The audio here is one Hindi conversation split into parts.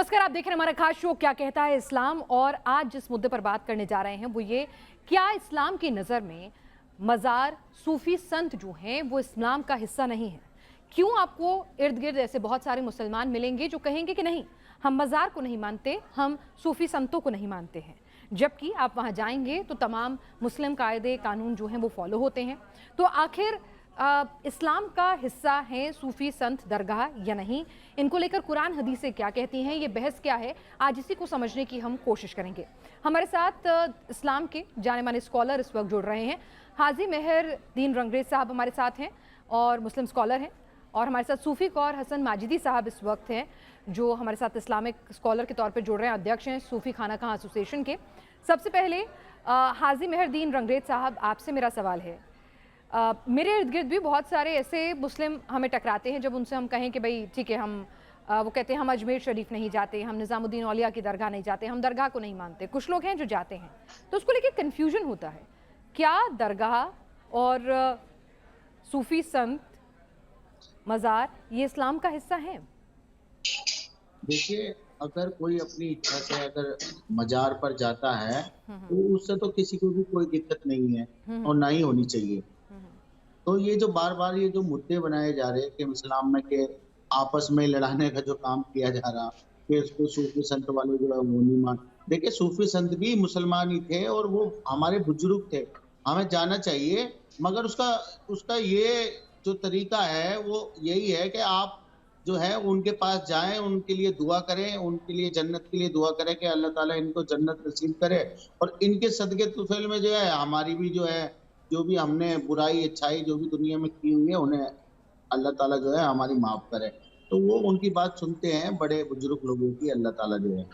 नमस्कार, आप देख रहे हैं हमारा खास शो क्या कहता है इस्लाम। और आज जिस मुद्दे पर बात करने जा रहे हैं वो ये, क्या इस्लाम की नज़र में मज़ार, सूफी संत जो हैं वो इस्लाम का हिस्सा नहीं है। क्यों आपको इर्द गिर्द ऐसे बहुत सारे मुसलमान मिलेंगे जो कहेंगे कि नहीं, हम मज़ार को नहीं मानते, हम सूफी संतों को नहीं मानते हैं, जबकि आप वहाँ जाएंगे तो तमाम मुस्लिम कायदे कानून जो हैं वो फॉलो होते हैं। तो आखिर इस्लाम का हिस्सा हैं सूफी संत दरगाह या नहीं, इनको लेकर कुरान हदीसें क्या कहती हैं, ये बहस क्या है, आज इसी को समझने की हम कोशिश करेंगे। हमारे साथ इस्लाम के जाने माने स्कॉलर इस वक्त जुड़ रहे हैं। हाजी मेहर दीन रंगरेज साहब हमारे साथ हैं और मुस्लिम स्कॉलर हैं, और हमारे साथ सूफी कौर हसन माजिदी साहब इस वक्त हैं जो हमारे साथ इस्लामिक स्कॉलर के तौर पर जुड़ रहे हैं, अध्यक्ष हैं सूफी खाना कहाँ एसोसिएशन के। सबसे पहले हाजी मेहर दीन रंगरेज साहब, आपसे मेरा सवाल है, मेरे इर्द गिर्द भी बहुत सारे ऐसे मुस्लिम हमें टकराते हैं जब उनसे हम कहें कि भाई ठीक है, हम वो कहते हैं हम अजमेर शरीफ नहीं जाते, हम निज़ामुद्दीन औलिया की दरगाह नहीं जाते, हम दरगाह को नहीं मानते। कुछ लोग हैं जो जाते हैं, तो उसको लेके कन्फ्यूजन होता है, क्या दरगाह और सूफी संत, मज़ार ये इस्लाम का हिस्सा है? देखिए, अगर कोई अपनी इच्छा से अगर मजार पर जाता है तो उससे तो किसी को भी कोई दिक्कत नहीं है और ना ही होनी चाहिए। तो ये जो बार-बार ये जो मुद्दे बनाए जा रहे हैं कि इस्लाम में के आपस में लड़ाने का जो काम किया जा रहा कि उसको सूफी संत वाले जो है वो नहीं मान। देखिए, सूफी संत भी मुसलमान ही थे और वो हमारे बुजुर्ग थे, हमें जाना चाहिए। मगर उसका उसका ये जो तरीका है वो यही है कि आप जो है उनके पास जाएं, उनके लिए दुआ करें, उनके लिए जन्नत के लिए दुआ करें कि अल्लाह ताला इनको जन्नत नसीब करे और इनके सदके तुफैल में जो है हमारी भी जो है, जो भी हमने बुराई अच्छाई जो भी दुनिया में की हुई है उन्हें अल्लाह ताला जो है हमारी माफ करे। तो वो उनकी बात सुनते हैं, बड़े बुजुर्ग लोगों की अल्लाह ताला जो है।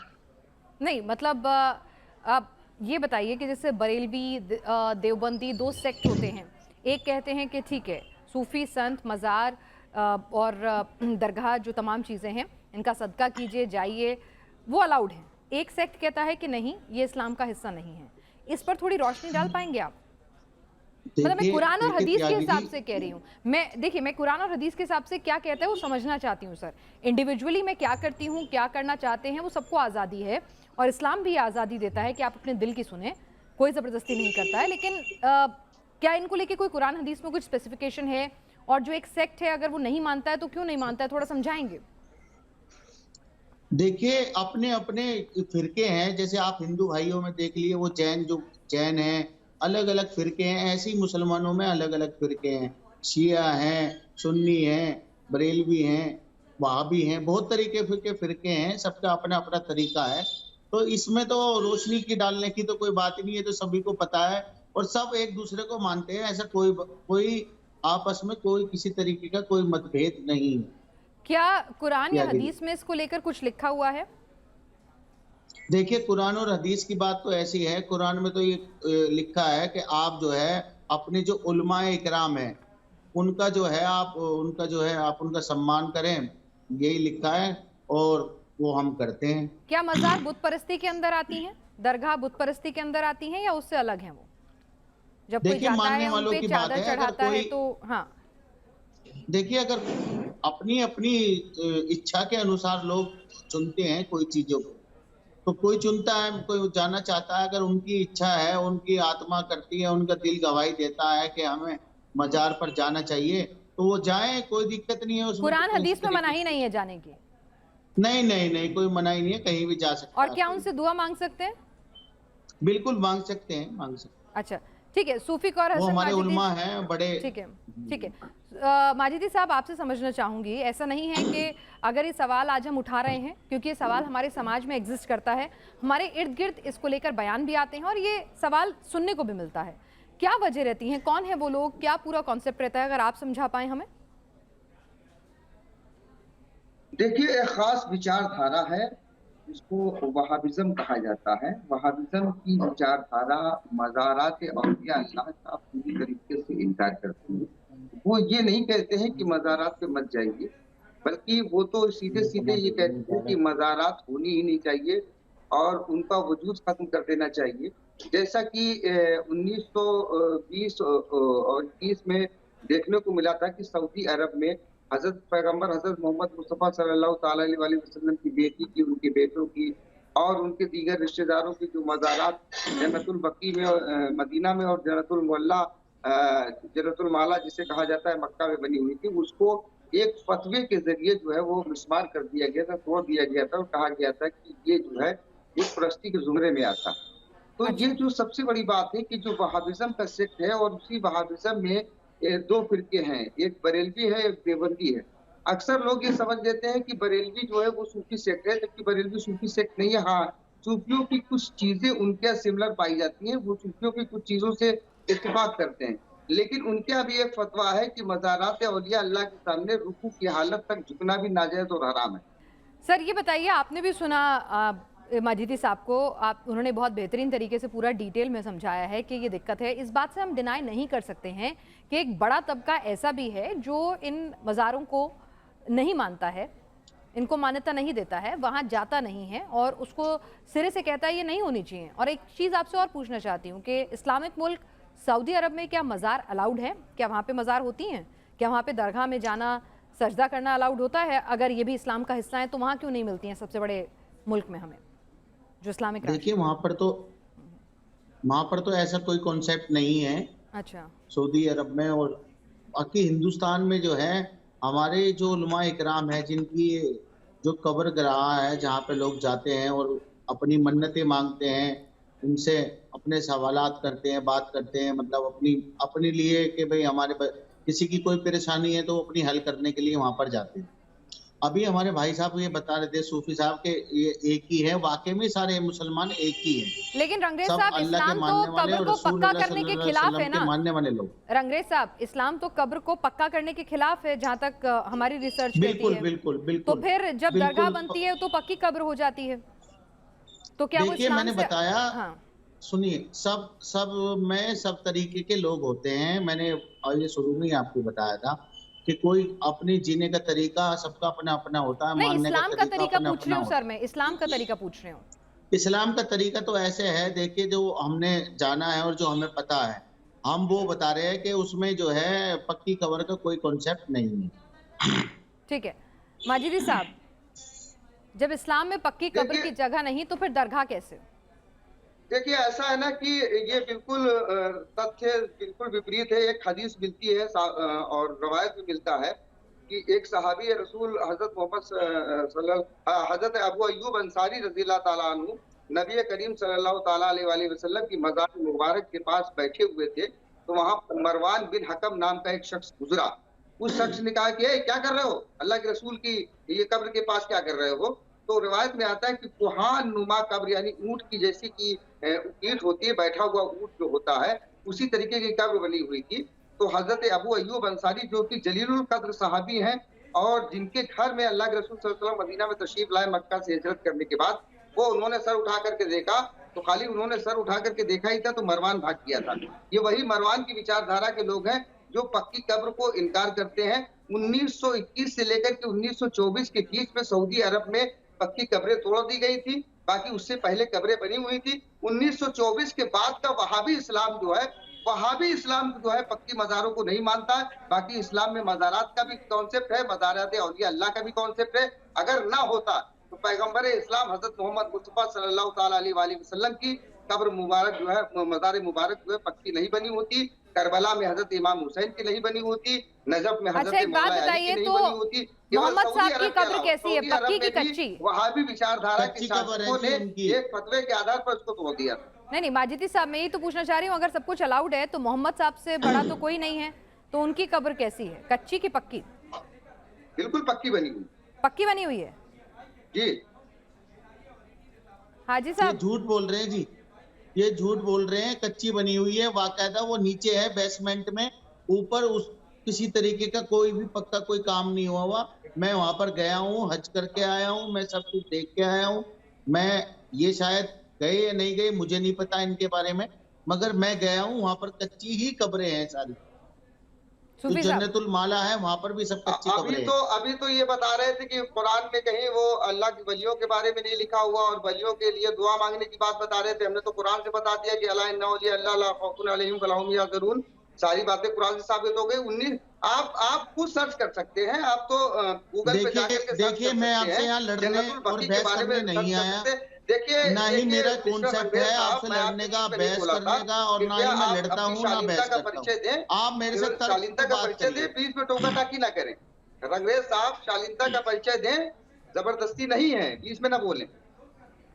नहीं मतलब आप ये बताइए कि जैसे बरेलवी देवबंदी दो सेक्ट होते हैं, एक कहते हैं कि ठीक है सूफी संत, मज़ार और दरगाह जो तमाम चीज़ें हैं इनका सदका कीजिए, जाइए, वो अलाउड है। एक सेक्ट कहता है कि नहीं, ये इस्लाम का हिस्सा नहीं है। इस पर थोड़ी रोशनी डाल पाएंगे आप? मतलब मैं देखिए कुरान और देखिए हदीस के त्यागी हिसाब जी, से कह रही हूँ। मैं कुरान और हदीस के हिसाब से क्या कहता है वो समझना चाहती हूँ सर। इंडिविजुअली मैं क्या करती हूँ, क्या करना चाहते हैं, वो सबको आज़ादी है और इस्लाम भी आज़ादी देता है कि आप अपने दिल की सुने, कोई ज़बरदस्ती नहीं करता है। लेकिन क्या इनको लेके कोई कुरान हदीस में कुछ स्पेसिफिकेशन है? और जो एक सेक्ट है अगर वो नहीं मानता है तो क्यों नहीं मानता है, थोड़ा समझाएंगे? देखिए, अपने-अपने फ़िरके हैं, जैसे आप हिंदू भाइयों में देख लिए वो जैन हैं, अलग-अलग फ़िरके हैं, ऐसे ही मुसलमानों में अलग-अलग फ़िरके हैं। शिया हैं, सुन्नी हैं, बरेलवी हैं, वहाबी हैं, बहुत तरीके के फ़िरके हैं, सबका अपना-अपना तरीका है। तो इसमें तो रोशनी की डालने की तो कोई बात ही नहीं है, तो सभी को पता है और सब एक-दूसरे को मानते हैं, ऐसा कोई आपस में कोई किसी तरीके का कोई मतभेद नहीं है। क्या कुरान या त्यागी जी। हदीस में इसको लेकर कुछ लिखा हुआ है? देखिए, कुरान और हदीस की बात तो ऐसी है, कुरान में तो ये लिखा है कि आप जो है अपने जो उलमाए इकराम हैं, उनका जो है आप उनका सम्मान करें, यही लिखा है और वो हम करते हैं। क्या मज़ार बुत परस्ती के अंदर आती हैं? दरगाह बुत परस्ती के अंदर आती हैं या उससे अलग हैं वो? जब कोई देखिए, जाता मानने है उन वालों पे की बात चादर है, अगर चढ़ाता है कोई तो हाँ। देखिए, अगर अपनी-अपनी इच्छा के अनुसार लोग चुनते हैं कोई चीज़ों को, तो कोई चुनता है, कोई जाना चाहता है, अगर उनकी इच्छा है, उनकी आत्मा करती है, उनका दिल गवाही देता है कि हमें मज़ार पर जाना चाहिए, तो वो जाएँ, कोई दिक्कत नहीं है उसमें तो कुरान किसी हदीस में तरीके मनाही की। नहीं है जाने की। नहीं, नहीं, नहीं, कोई मनाही नहीं है, कहीं भी जा और सकता है क्या कोई। उनसे दुआ मांग सकते हैं? बिल्कुल माँग सकते हैं, माँग सकते हैं। अच्छा, ठीक है। सूफी कौर वो हसन हमारे माजिदी, उलमा हैं, बड़े। ठीक है, ठीक है। माजिदी साहब, आपसे समझना चाहूँगी, ऐसा नहीं है कि अगर ये सवाल आज हम उठा रहे हैं क्योंकि ये सवाल हमारे समाज में एग्जिस्ट करता है, हमारे इर्द गिर्द इसको लेकर बयान भी आते हैं और ये सवाल सुनने को भी मिलता है। क्या वजह रहती है, कौन है वो लोग, क्या पूरा कॉन्सेप्ट रहता है, अगर आप समझा पाएं हमें? देखिए, एक खास विचारधारा है, जिसको वहाबिज़्म कहा जाता है। वहाबिज़्म की विचारधारा मज़ारात-ए-औलिया अल्लाह का पूरी तरीके से इनकार करती है। वो ये नहीं कहते हैं कि मज़ारात पे मत जाइए, बल्कि वो तो सीधे-सीधे ये कहते हैं कि मज़ारात होनी ही नहीं चाहिए और उनका वजूद ख़त्म कर देना चाहिए। जैसा कि 1920 और 30 में देखने को मिला था कि सऊदी अरब में हजरत पैगंबर हजरत मोहम्मद मुस्तफ़ा सल्लल्लाहु ताला अलैहि वसल्लम की बेटी की, उनके बेटों की और उनके दीगर रिश्तेदारों की जो मज़ारात जन्नतुल बकी में मदीना में और जन्नतुल माला जिसे कहा जाता है मक्का में बनी हुई थी, उसको एक फतवे के ज़रिए जो है वो मिसमार कर दिया गया था, तोड़ दिया गया था और कहा गया था कि ये जो है बुत परस्ती के ज़ुमरे में आता है। तो ये अच्छा। जो सबसे बड़ी बात है कि जो वहाबिज़्म का सेक्ट है और उसी वहाबिज़्म में 2 फ़िरके हैं, एक बरेलवी है, एक देवबंदी है। अक्सर लोग ये समझ लेते हैं कि बरेलवी जो है वो सूफ़ी सेक्ट है, जबकि बरेलवी सूफ़ी सेक्ट नहीं है। हाँ, सूफ़ियों की कुछ चीज़ें उनके यहाँ सिमिलर पाई जाती हैं, वो सूफ़ियों की कुछ चीज़ों से इत्तेफ़ाक करते हैं। लेकिन उनके यहाँ भी एक फ़तवा है कि मज़ारात औलिया अल्लाह के सामने रुकू की हालत तक झुकना भी नाजायज़ और हराम है। सर ये बताइए, आपने भी सुना माजिदी साहब को, आप उन्होंने बहुत बेहतरीन तरीके से पूरा डिटेल में समझाया है कि ये दिक्कत है। इस बात से हम डिनाई नहीं कर सकते हैं कि एक बड़ा तबका ऐसा भी है जो इन मज़ारों को नहीं मानता है, इनको मान्यता नहीं देता है, वहाँ जाता नहीं है और उसको सिरे से कहता है ये नहीं होनी चाहिए। और एक चीज़ आपसे और पूछना चाहती हूँ कि इस्लामिक मुल्क सऊदी अरब में क्या मज़ार अलाउड है? क्या वहाँ पे मज़ार होती हैं? क्या वहाँ पे दरगाह में जाना, सजदा करना अलाउड होता है? अगर ये भी इस्लाम का हिस्सा है तो वहाँ क्यों नहीं मिलती हैं सबसे बड़े मुल्क में हमें, जो इस्लामिक राष्ट्र? देखिए वहां पर तो ऐसा कोई कॉन्सेप्ट नहीं है अच्छा। सऊदी अरब में। और बाकी हिंदुस्तान में जो है हमारे जो उलमा इकराम है, जिनकी जो कब्रगाह है जहाँ पे लोग जाते हैं और अपनी मन्नतें मांगते हैं, उनसे अपने सवालात करते हैं, बात करते हैं, मतलब अपनी अपने लिए कि भाई किसी की कोई परेशानी है तो वो अपनी हल करने के लिए वहां पर जाते हैं। अभी हमारे भाई साहब ये बता रहे थे सूफी साहब के ये एक ही है, वाकई में सारे मुसलमान एक ही हैं। लेकिन रंगरेज सब साहब, अल्लाह के इस्लाम तो मानने वाले कब्र और को रसूल पक्का अल्लाह करने के सल्लल्लाहु अलैहि खिलाफ है वसल्लम के ना? मानने वाले लोग। रंगरेज साहब, इस्लाम तो कब्र को पक्का करने के खिलाफ है, जहाँ तक हमारी रिसर्च कहती बिल्कुल है। बिल्कुल तो बिल्कुल फिर जब दरगाह बिल्कुल। बनती है तो पक्की कब्र हो जाती है, तो क्या वो देखिए इस्लाम मैंने से? बताया, हाँ। सुनिए, सब सब में सब तरीके के लोग होते हैं। मैंने और ये शुरू में ही आपको बताया था कि कोई अपनी जीने का तरीका सबका अपना अपना होता है, नहीं, मानने का इस्लाम का तरीका तरीका अपना पूछ अपना रही हूँ होता सर, मैं इस्लाम का तरीका पूछ रही हूँ। है। इस्लाम का तरीका तो ऐसे है, देखिए जो हमने जाना है और जो हमें पता है, हम वो बता रहे हैं कि उसमें जो है पक्की कब्र का कोई कॉन्सेप्ट नहीं है। ठीक है माजिदी साहब, जब इस्लाम में पक्की कब्र की देखिए जगह नहीं तो फिर दरगाह कैसे? देखिए ऐसा है ना कि ये बिल्कुल तथ्य बिल्कुल विपरीत है। एक हदीस मिलती है और रवायत में मिलता है कि एक सहाबी रसूल हजरत हजरत अबू अय्यूब अंसारी रज़ियल्लाहु ताला अन्हु नबी करीम सल्लल्लाहु ताला अलैहि वसल्लम की मज़ार मुबारक के पास बैठे हुए थे। तो वहां मरवान बिन हकम नाम का एक शख्स गुजरा। उस शख्स ने कहा कि क्या कर रहे हो, अल्लाह के रसूल की ये कब्र के पास क्या कर रहे हो? तो रिवायत में आता है कि कुहान नुमा कब्र, यानी ऊंट की जैसी की ईंट होती है, बैठा हुआ ऊंट जो होता है उसी तरीके की कब्र बनी हुई थी। तो हजरत अबू अय्यूब अंसारी जो कि जलीलुल कद्र सहाबी हैं और जिनके घर में अल्लाह के रसूल सल्लल्लाहु अलैहि वसल्लम मदीना में तशरीफ लाए मक्का से हिजरत करने के बाद, वो उन्होंने सर उठा करके देखा तो खाली उन्होंने सर उठा करके देखा ही था तो मरवान भाग गया था। ये वही मरवान की विचारधारा के लोग हैं जो पक्की कब्र को इनकार करते हैं। 1921 से लेकर के 1924 के बीच में सऊदी अरब में पक्की कब्रें तोड़ दी गई थी, बाकी उससे पहले कब्रें बनी हुई थी। 1924 के बाद का वहाबी इस्लाम जो है पक्की मज़ारों को नहीं मानता है। बाकी इस्लाम में मज़ारात का भी कॉन्सेप्ट है, मज़ारात औलिया अल्लाह का भी कॉन्सेप्ट है। अगर ना होता तो पैगंबर इस्लाम हज़रत मोहम्मद मुस्तफ़ा सल्लल्लाहु ताला अलैहि वसल्लम की कब्र मुबारक जो है, मज़ार मुबारक जो है पक्की नहीं बनी होती। करबला में हज़रत इमाम हुसैन की नहीं बनी होती, नजफ में अच्छा, हज़रत एक बात मौला अली की बताइए नहीं तो बनी होती। केवल मोहम्मद सऊदी साहब की अरब के कब्र अलावा कैसी है, सऊदी पक्की अरब की में भी कच्ची? वहाबी विचारधारा के कच्ची कब्र है शासकों जी ने उनकी। एक फतवे के आधार पर उसको तोड़ दिया था। नहीं नहीं माजिदी साहब, मैं यही तो पूछना चाह रही हूँ, अगर सब कुछ अलाउड है तो मोहम्मद साहब से बड़ा तो कोई नहीं है, तो उनकी कब्र कैसी है, कच्ची की पक्की? बिल्कुल पक्की बनी हुई। पक्की बनी हुई है। जी हाजी ये साहब, झूठ बोल रहे हैं जी, ये झूठ बोल रहे हैं। कच्ची बनी हुई है, बाकायदा वो नीचे है बेसमेंट में। ऊपर उस किसी तरीके का कोई भी पक्का कोई काम नहीं हुआ। मैं वहां पर गया हूँ, हज करके आया हूँ, मैं सब कुछ देख के आया हूँ। मैं ये शायद गए या नहीं गए मुझे नहीं पता इनके बारे में, मगर मैं गया हूँ, वहां पर कच्ची ही कब्रें हैं सारी। जो सूफी साहब, जन्नतुल माला है वहां पर भी सब कच्ची कब्रें हैं। अभी तो ये बता रहे थे कि कुरान में कहीं वो अल्लाह की वलियों के बारे में नहीं लिखा हुआ और वलियों के लिए दुआ मांगने की बात बता रहे थे। हमने तो कुरान से बता दिया कि अला इन्ना औलिया अल्लाह ला खौफुन अलैहिम वला हुम यहज़रून। सारी बातें कुरान से साबित हो गई। 19 आप खुद सर्च कर सकते हैं। आप तो गूगल पे जाकर के सर्च देखिए कर मैं सकते आपसे हैं, यहाँ लड़ने जन्नतुल और बकी के बहस बारे में करने सर्च नहीं कर आया, सकते हैं। देखिए ना ही देखिए मेरा मिस्टर कॉन्सेप्ट रणवीर है साहब, आपसे मैं लड़ने आपसे का, बीच में नहीं बहस बोला था, करने का, और ना कृपया ही मैं आप लड़ता अपनी हूँ ना शालीनता बहस का करता हूँ। परिचय दें, आप मेरे से केवल तर्क शालीनता पे का बात परिचय दें, करिए। बीच में टोका-टाकी ना करें। रंगरेज साहब शालीनता का परिचय दें, जबरदस्ती नहीं है, बीच में ना बोलें।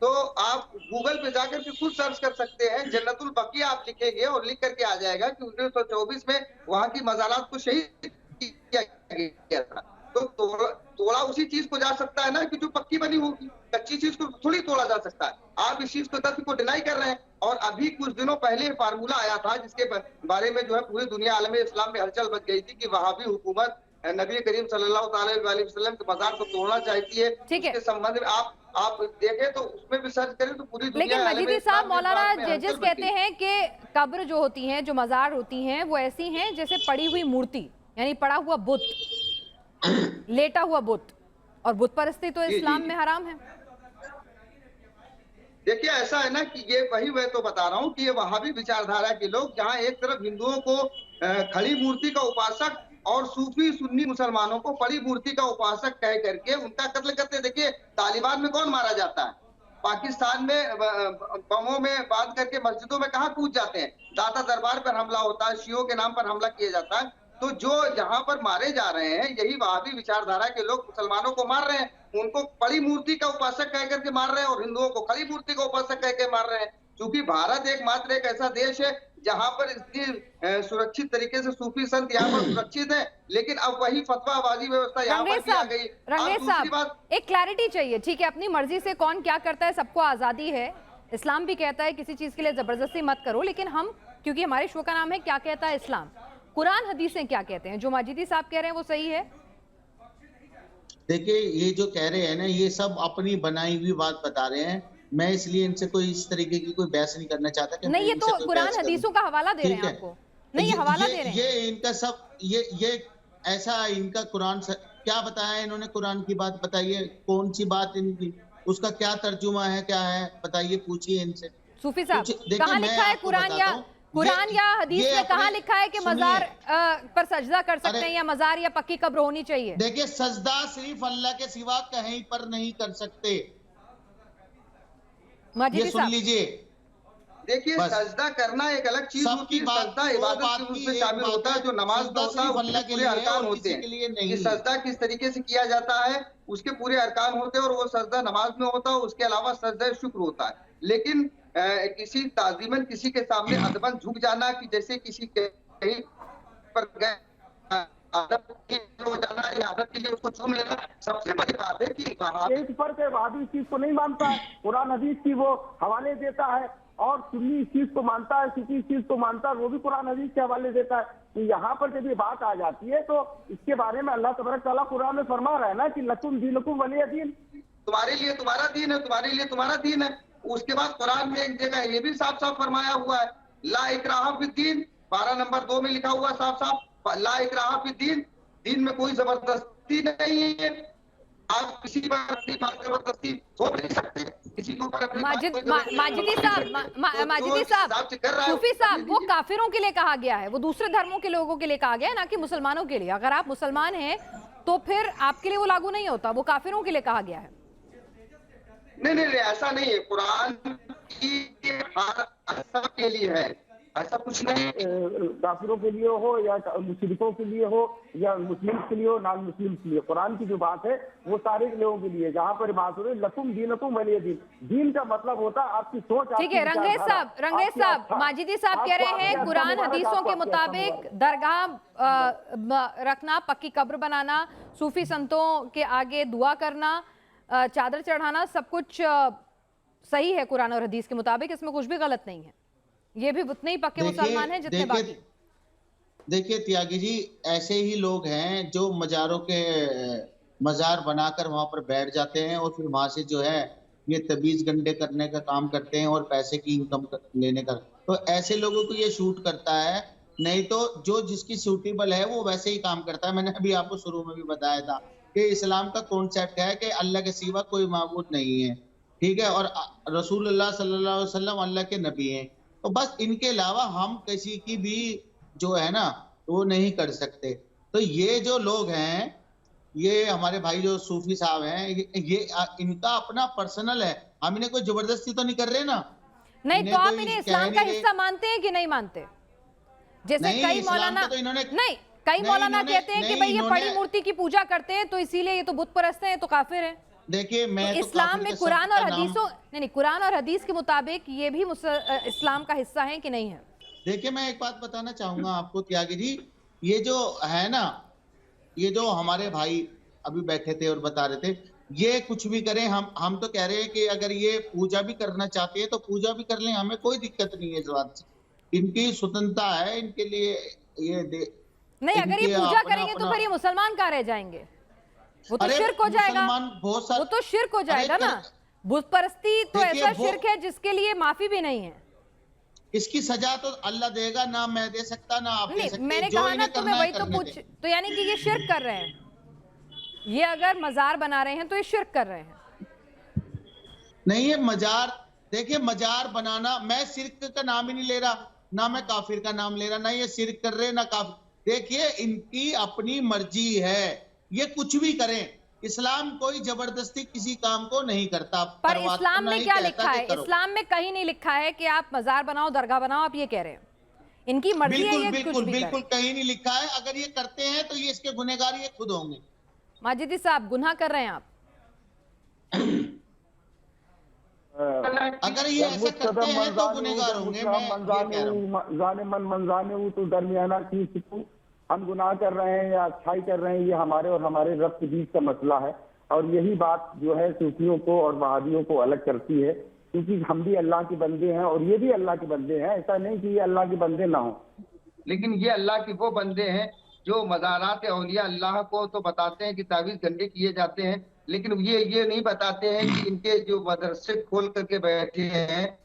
तो आप गूगल पे जाकर के खुद सर्च कर सकते हैं, जन्नतुल बकी आप लिखेंगे और लिख करके आ जाएगा कि 1924 में वहाँ की मज़ारात को शहीद किया गया था। तो तोड़ा उसी चीज़ को जा सकता है ना कि जो पक्की बनी होगी, कच्ची चीज़ को थोड़ी तोड़ा जा सकता है। आप इस चीज़ को, तथ्य को डिनाई कर रहे हैं। और अभी कुछ दिनों पहले फार्मूला आया था जिसके बारे में जो है पूरी दुनिया आलमे इस्लाम में हलचल मच गई थी कि वहाबी हुकूमत नबी करीम सल्लल्लाहु अलैहि वसल्लम के मज़ार को तोड़ना चाहती है। ठीक है, उसके संबंध में आप देखें तो उसमें भी सर्च करें तो पूरी दुनिया लेकिन आलमे मजीदी साहब, इस्लाम में इस मौलाना बात में जजेस हलचल मच कहते गई। हैं कि कब्र जो होती हैं, जो मज़ार होती हैं, वो ऐसी हैं जैसे पड़ी हुई मूर्ति, यानी पड़ा हुआ बुत, लेटा हुआ बुत, और बुत परस्ती तो जी, इस्लाम जी। में हराम है। देखिए ऐसा है ना कि ये वही मैं तो बता रहा हूँ कि ये वहाबी विचारधारा के लोग जहाँ एक तरफ हिंदुओं को खड़ी मूर्ति का उपासक और सूफी सुन्नी मुसलमानों को बड़ी मूर्ति का उपासक कह करके उनका कत्ल करते। देखिए तालिबान में कौन मारा जाता है, पाकिस्तान में बमों में बांध करके मस्जिदों में कहाँ कूद जाते हैं, दाता दरबार पर हमला होता है, शियों के नाम पर हमला किया जाता है। तो जो यहाँ पर मारे जा रहे हैं यही वहाबी विचारधारा के लोग मुसलमानों को मार रहे हैं, उनको बड़ी मूर्ति का उपासक कह करके मार रहे हैं और हिंदुओं को खड़ी मूर्ति का उपासक कह के मार रहे हैं। क्योंकि भारत एकमात्र एक ऐसा देश है जहां पर इसकी सुरक्षित तरीके से सूफी संत यहाँ पर सुरक्षित है, लेकिन अब वही फतवाबाजी व्यवस्था यहाँ पर भी आ गई। अब रंगरेज दूसरी साहब, बात, एक क्लैरिटी चाहिए। ठीक है, अपनी मर्जी से कौन क्या करता है, सबको आजादी है। इस्लाम भी कहता है किसी चीज के लिए जबरदस्ती मत करो, लेकिन हम, क्योंकि हमारे शो का नाम है क्या कहता है इस्लाम, कुरान हदीसें क्या कहते हैं? जो माजिदी साहब कह रहे हैं वो सही है? देखिए ये जो कह रहे हैं ना, ये सब अपनी बनाई हुई बात बता रहे हैं। मैं इसलिए इनसे कोई इस तरीके की कोई बहस नहीं करना चाहता कि मैं नहीं, ये इनसे तो कोई कुरान बहस करूं। हदीसों का हवाला दे रहे ठीक हैं है, आपको। नहीं, ये हवाला दे रहे हैं। ये इनका सब ये ऐसा इनका कुरान क्या बताया इन्होंने, कुरान की बात बताइए, कौन सी बात इनकी, उसका क्या तर्जुमा है, क्या है बताइए, पूछिए इनसे। सूफी साहब, देखिए कहाँ मैं लिखा है आपको कुरान बताता हूँ, या हदीस ये में कहाँ अपने- लिखा है कि सुनिए, मजार पर सजदा कर सकते अरे हैं या मजार या पक्की कब्र होनी चाहिए? देखिए सजदा सिर्फ अल्लाह के सिवा कहीं पर नहीं कर सकते, ये माजिदी सुन साहब, लीजिए। देखिए बस सजदा करना एक अलग चीज होती सबकी है, बात, सजदा दो इबादत बात के की उसमें एक शामिल बात होता है, है, जो नमाज में सजदा होता है सिर्फ उसके अल्लाह के पूरे लिए है अरकान और होते किसी हैं के लिए कि नहीं। सजदा किस तरीके से किया जाता है, उसके पूरे अरकान होते हैं और वो सजदा नमाज में होता है। उसके अलावा सजदा शुक्र होता है। लेकिन किसी ताजीमन किसी के सामने अदबन झुक जाना कि जैसे किसी के कहीं पर गए आदत के लिए हो जाना या आदत के लिए उसको चूम लेना, सबसे बड़ी बात है कि वहां एक फर्क है, वहाबी इस चीज को नहीं मानता है, कुरान हदीस की वो हवाले देता है, और सुन्नी इस चीज को मानता है, सूफी इस चीज को मानता है, वो भी कुरान हदीस के हवाले देता है। तो यहाँ पर जब ये बात आ जाती है तो इसके बारे में अल्लाह तबारक तआला कुरान में फरमा रहा है ना कि लकुम दीनुकुम वलिय दीन। तुम्हारे लिए तुम्हारा दीन है, तुम्हारे लिए तुम्हारा दीन है। उसके बाद कुरान में एक जगह ये भी साफ साफ फरमाया हुआ है, ला इकराहा फिद्दीन, 12 नंबर 2 में लिखा हुआ साफ साफ, ला इकराहा फिद्दीन, दीन में कोई जबरदस्ती नहीं है। आप किसी पर अपनी बात जबरदस्ती थोप नहीं सकते, किसी के ऊपर अपनी बात माजिद कोई जबरदस्ती माजिदी थोप नहीं साहब, सकते। मा- तो माजिदी जो साहब, हिसाब से कर रहा है, सूफी वो साहब, करने वो दीजिए। काफिरों के लिए कहा गया है, वो दूसरे धर्मों के लोगों के लिए कहा गया है, ना कि मुसलमानों के लिए। अगर आप मुसलमान हैं तो फिर आपके लिए वो लागू नहीं होता, वो काफिरों के लिए कहा गया है। नहीं, ऐसा नहीं है। कुरान की हर सबके लिए है, ऐसा कुछ नहीं है। काफिरों के लिए हो या मुशरिकों के लिए हो या मुस्लिम के लिए हो, नॉन मुस्लिम के लिए, कुरान की जो बात है वो सारे लोगों के लिए। जहाँ पर बात हो रही है लकुम दीनुकुम वलिय दीन, दीन का मतलब होता है आपकी सोच। ठीक है, रंगरेज साहब, माजिदी साहब कह रहे हैं कुरान हदीसों के मुताबिक दरगाह रखना, पक्की कब्र बनाना, सूफी संतों के आगे दुआ करना, चादर चढ़ाना, सब कुछ सही है कुरान और हदीस के मुताबिक, इसमें कुछ भी गलत नहीं है। ये भी उतने ही पक्के मुसलमान हैं जितने बाकी। देखिए त्यागी जी, ऐसे ही लोग हैं जो मज़ारों के मज़ार बनाकर वहां पर बैठ जाते हैं और फिर वहां से जो है ये तबीज गंडे करने का काम करते हैं और पैसे की इनकम लेने का। तो ऐसे लोगों को ये शूट करता है, नहीं तो जो जिसकी सूटेबल है वो वैसे ही काम करता है। मैंने अभी आपको शुरू में भी बताया था कि इस्लाम का कॉन्सेप्ट है कि अल्लाह के सिवा कोई माबूद नहीं है, ठीक है, और रसूलुल्लाह सल्लल्लाहु अलैहि वसल्लम अल्लाह के नबी हैं। तो बस इनके अलावा हम किसी की भी जो है ना वो नहीं कर सकते। तो ये जो लोग हैं, ये हमारे भाई जो सूफी साहब हैं, ये इनका अपना पर्सनल है, हम इन्हें कोई जबरदस्ती तो नहीं कर रहे ना। नहीं, तो आप इन्हें इस्लाम का नहीं हिस्सा मानते हैं कि नहीं मानते? जैसे नहीं, कई इस्लाम मौलाना, को तो इन्होंने नहीं, कई नहीं, मौलाना इन्होंने कहते हैं कि नहीं, भाई ये इन्होंने बड़ी मूर्ति की पूजा करते हैं तो इसीलिए ये तो बुत परस्त हैं, ये तो काफिर हैं। देखिए, मैं तो तो इस्लाम काफिर में के कुरान शब्द और का नाम, हदीसों, नहीं, कुरान और हदीस के मुताबिक ये भी इस्लाम का हिस्सा है कि नहीं है? देखिए मैं एक बात बताना चाहूंगा आपको त्यागी जी, ये जो है ना, ये जो हमारे भाई अभी बैठे थे और बता रहे थे, ये कुछ भी करें, हम तो कह रहे हैं कि अगर ये पूजा भी करना चाहते हैं तो पूजा भी कर लें, हमें कोई दिक्कत नहीं है इस बात से। इनकी स्वतंत्रता है, इनके लिए ये नहीं, अगर ये इनके पूजा अपना करेंगे तो अपना फिर ये मुसलमान कहाँ रह जाएंगे? वो तो अरे शिर्क हो जाएगा, मुसलमान बहुत सारे, वो तो शिर्क हो जाएगा अरे ना। बुत परस्ती तो देखिए, ऐसा शिर्क है जिसके लिए माफी भी नहीं है। इसकी सजा तो अल्लाह देगा, ना मैं दे सकता ना आप दे नहीं, सकते, मैंने जो कहा ना, इन्हें तो मैं करना है वही तो करने पूछ, दें। तो यानी कि ये शिर्क कर रहे हैं, ये अगर मजार बना रहे हैं तो ये शिर्क कर रहे हैं। नहीं, ये मजार, देखिए मजार बनाना, मैं शिर्क का नाम ही नहीं ले रहा, ना मैं काफिर का नाम ले रहा, ना ये शिर्क कर रहे ना काफिर। देखिए इनकी अपनी मर्जी है, ये कुछ भी करें, इस्लाम कोई जबरदस्ती किसी काम को नहीं करता। पर इस्लाम में क्या लिखा है? करो। इस्लाम में कहीं नहीं लिखा है कि आप मजार बनाओ, दरगाह बनाओ, आप ये कह रहे हैं। इनकी मर्जी है, बिल्कुल ये बिल्कुल कुछ भी बिल्कुल करें। कहीं नहीं लिखा है, अगर ये करते हैं तो ये इसके गुनहगार ये खुद होंगे। माजिदी साहब, गुनाह कर रहे हैं आप। अगर ये ऐसा करते हैं तो गुनहगार होंगे, मैं ये कह रहा हूँ। जाने मन मंजाने तो दरमियाना चीज तू, हम गुनाह कर रहे हैं या अच्छाई कर रहे हैं, ये हमारे और हमारे रब के बीच का मसला है। और यही बात जो है सूफियों को और वहाबियों को अलग करती है, क्योंकि हम भी अल्लाह के बंदे हैं और ये भी अल्लाह के बंदे हैं। ऐसा नहीं कि ये अल्लाह के बंदे ना हो, लेकिन ये अल्लाह के वो बंदे हैं जो मज़ारात औलिया अल्लाह को तो बताते हैं कि तावीज़ गंदे किए जाते हैं, लेकिन ये नहीं बताते हैं कि इनके जो मदरसे खोल करके बैठे हैं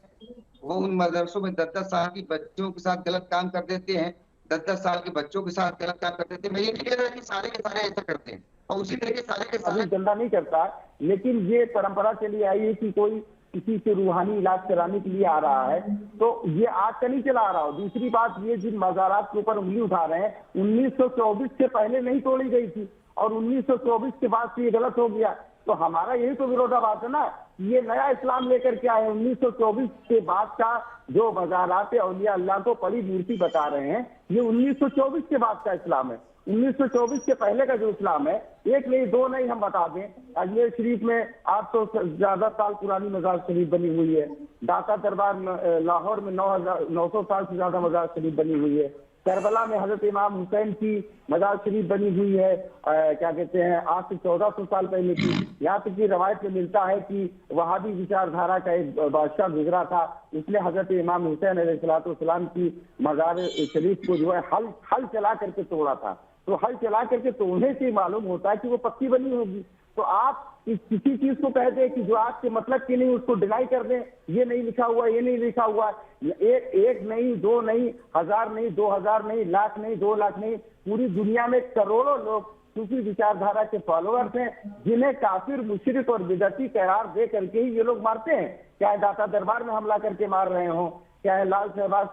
वो उन मदरसों में 10-10 साल की बच्चों के साथ गलत काम कर देते हैं, 10-10 साल के बच्चों के साथ गलत काम कर देते हैं। मैं ये नहीं कह रहा कि सारे के सारे ऐसा करते हैं, और उसी तरह के सारे के अभी सारे गंदा नहीं करता, लेकिन ये परंपरा चली आई है कि कोई किसी से रूहानी इलाज कराने के लिए आ रहा है, तो ये आज का नहीं चला आ रहा हो। दूसरी बात, ये जिन मज़ारात के ऊपर उंगली उठा रहे हैं, 1924 से पहले नहीं तोड़ी गई थी और 1924 के बाद से ये गलत हो गया। तो हमारा यही तो विरोधाभास है ना, ये नया इस्लाम लेकर के आए। 1924 के बाद का जो मज़ारात औलिया अल्लाह को बड़ी मूर्ति बता रहे हैं, ये 1924 के बाद का इस्लाम है। 1924 के पहले का जो इस्लाम है, एक नहीं दो नहीं, हम बता दें, अजमेर शरीफ में 800 से ज्यादा साल पुरानी मजार शरीफ बनी हुई है। ढाका दरबार लाहौर में 900 साल से ज्यादा मजार शरीफ बनी हुई है। करबला में हजरत इमाम हुसैन की मजार शरीफ बनी हुई है, क्या कहते हैं, आज से 1400 साल पहले की। यहाँ तक की रवायत में मिलता है कि वहाबी विचारधारा का एक बादशाह गुजरा था, उसने हजरत इमाम हुसैन अलैहिस्सलाम की मजार शरीफ को जो है हल चला करके तोड़ा था। तो हल चला करके तोड़ने से मालूम होता है कि वो पक्की बनी होगी। तो आप किसी चीज को कह दें कि जो आपके मतलब की नहीं, उसको डिनाई कर दें, ये नहीं लिखा हुआ, ये नहीं लिखा हुआ। एक नहीं, दो नहीं, 1000 नहीं, 2000 नहीं, लाख नहीं, 2 लाख नहीं, पूरी दुनिया में करोड़ों लोग सूफी विचारधारा के फॉलोअर्स हैं, जिन्हें काफिर, मुशरिक और बिदअती करार दे करके ही ये लोग मारते हैं। चाहे दाता दरबार में हमला करके मार रहे हों, चाहे लाल शहबाज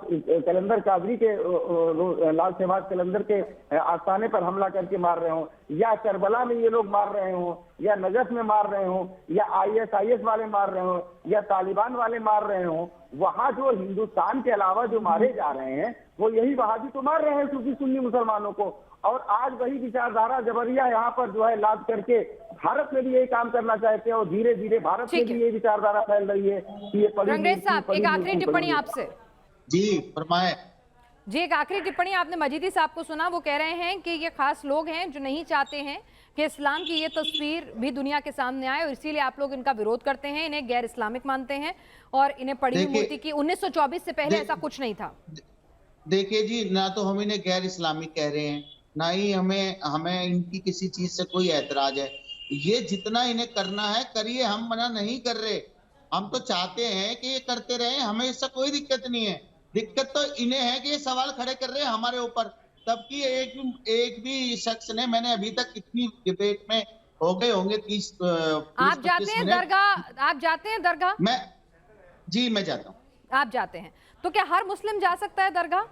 कलंदर कादरी के लाल शहबाज कलंदर के आस्थाने पर हमला करके मार रहे हों, या करबला में ये लोग मार रहे हों, या नजफ में मार रहे हों, या ISIS वाले मार रहे हों, या तालिबान वाले मार रहे हों, वहां जो हिंदुस्तान के अलावा जो मारे जा रहे हैं वो यही वहाबी तो मार रहे हैं सूफी सुन्नी मुसलमानों को। और आज वही विचारधारा जबरिया यहाँ पर जो है लाद करके भारत में भी यही काम करना चाहते हैं, और धीरे धीरे भारत में भी ये विचारधारा फैल रही है कि ये रंगरेज साहब, एक आखिरी टिप्पणी आपसे। जी फरमाए। जी, एक आखिरी टिप्पणी आपने मजीदी साहब को सुना, वो कह रहे हैं कि ये खास लोग हैं जो नहीं चाहते हैं कि इस्लाम की ये तस्वीर भी दुनिया के सामने आए, और इसीलिए आप लोग इनका विरोध करते हैं, इन्हें गैर इस्लामिक मानते हैं और इन्हें पड़ी हुई मूर्ति की 1924 से पहले ऐसा कुछ नहीं था। देखिए जी, ना तो हम इन्हें गैर इस्लामिक कह रहे हैं, ना ही हमें इनकी किसी चीज से कोई ऐतराज है। ये जितना इन्हें करना है करिए, हम मना नहीं कर रहे। हम तो चाहते हैं कि ये करते रहे, हमें इससे कोई दिक्कत नहीं है। दिक्कत तो इन्हें है कि ये सवाल खड़े कर रहे हैं हमारे ऊपर, तबकि एक भी शख्स ने, मैंने अभी तक कितनी डिबेट में हो गए होंगे 30 आप जाते हैं दरगाह? आप जाते हैं दरगाह? मैं जाता हूँ। आप जाते हैं, तो क्या हर मुस्लिम जा सकता है दरगाह?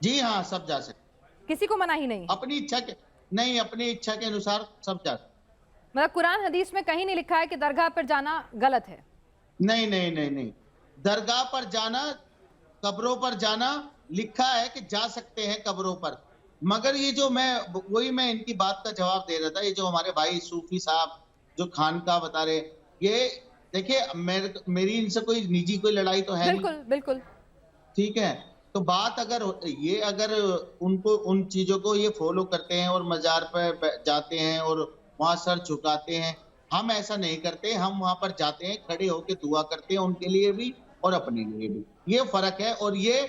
जी हाँ, सब जा सकते। किसी को मना ही नहीं है? अपनी इच्छा के नहीं, अपनी इच्छा के अनुसार सब जाते। मतलब कुरान हदीस में कहीं नहीं लिखा है कि दरगाह पर जाना गलत है? नहीं नहीं नहीं नहीं, दरगाह पर जाना, कब्रों पर जाना लिखा है कि जा सकते हैं कब्रों पर। मगर ये जो मैं इनकी बात का जवाब दे रहा था, ये जो हमारे भाई सूफी साहब जो खानका बता रहे, ये देखिए मेरी इनसे कोई निजी कोई लड़ाई तो है नहीं, बिल्कुल बिल्कुल। ठीक है। तो बात अगर उनको उन चीजों को ये फॉलो करते हैं और मजार पर जाते हैं और वहां सर झुकाते हैं, हम ऐसा नहीं करते। हम वहां पर जाते हैं, खड़े होकर दुआ करते हैं उनके लिए भी और अपने लिए भी। ये फर्क है। और ये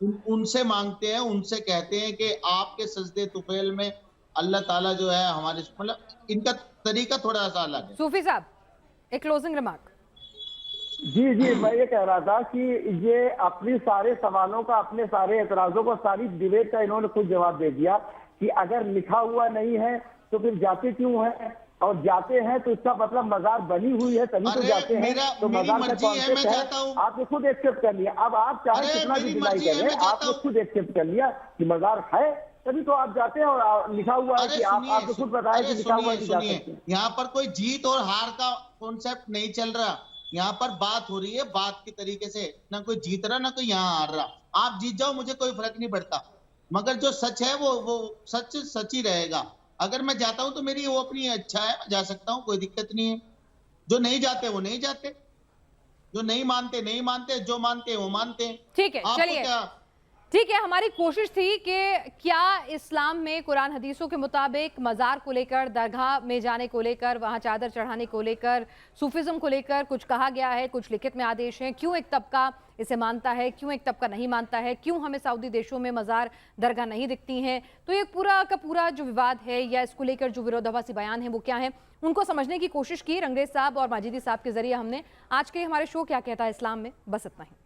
उनसे मांगते हैं, उनसे कहते हैं कि आपके सजदे तुफैल में अल्लाह ताला जो है हमारे, मतलब इनका तरीका थोड़ा सा अलग है। सूफी साहब, एक क्लोजिंग रिमार्क। जी जी, मैं ये कह रहा था कि ये अपनी सारे सवालों का, अपने सारे एतराजों का, सारी डिबेट का इन्होंने खुद जवाब दे दिया कि अगर लिखा हुआ नहीं है तो फिर जाते क्यों हैं, और जाते हैं तो इसका मतलब मजार बनी हुई है तभी तो जाते हैं। तो मेरी मजार का मर्जी है, मैं कॉन्सेप्ट जाता हूँ। आपने खुद एक्सेप्ट कर लिया। अब आप चाहे कितना भी मेरी डिनाई मर्जी है, करें, मैं जाता आपने हूँ। खुद एक्सेप्ट कर लिया कि मजार है तभी तो आप जाते हैं, और लिखा हुआ है कि आपने खुद बताया कि लिखा हुआ है कि जा सकते हैं। यहाँ पर कोई जीत और हार का कॉन्सेप्ट नहीं चल रहा। यहाँ पर बात हो रही है बात के तरीके से, ना कोई जीत रहा ना कोई यहाँ हार रहा। आप जीत जाओ, मुझे कोई फर्क नहीं पड़ता, मगर जो सच है वो सच सच ही रहेगा। अगर मैं जाता हूं तो मेरी वो अपनी इच्छा है, मैं जा सकता हूं, कोई दिक्कत नहीं है। जो नहीं जाते वो नहीं जाते, जो नहीं मानते नहीं मानते, जो मानते हैं वो मानते हैं। ठीक है, आपको चलिए क्या? ठीक है। हमारी कोशिश थी कि क्या इस्लाम में कुरान हदीसों के मुताबिक मज़ार को लेकर, दरगाह में जाने को लेकर, वहाँ चादर चढ़ाने को लेकर, सूफिज्म को लेकर कुछ कहा गया है, कुछ लिखित में आदेश हैं, क्यों एक तबका इसे मानता है, क्यों एक तबका नहीं मानता है, क्यों हमें सऊदी देशों में मज़ार दरगाह नहीं दिखती हैं। तो ये पूरा का पूरा जो विवाद है या इसको लेकर जो विरोधाभासी बयान है वो क्या है, उनको समझने की कोशिश की रंगरेज साहब और माजिदी साहब के जरिए हमने। आज के हमारे शो क्या कहता है इस्लाम में बस इतना ही।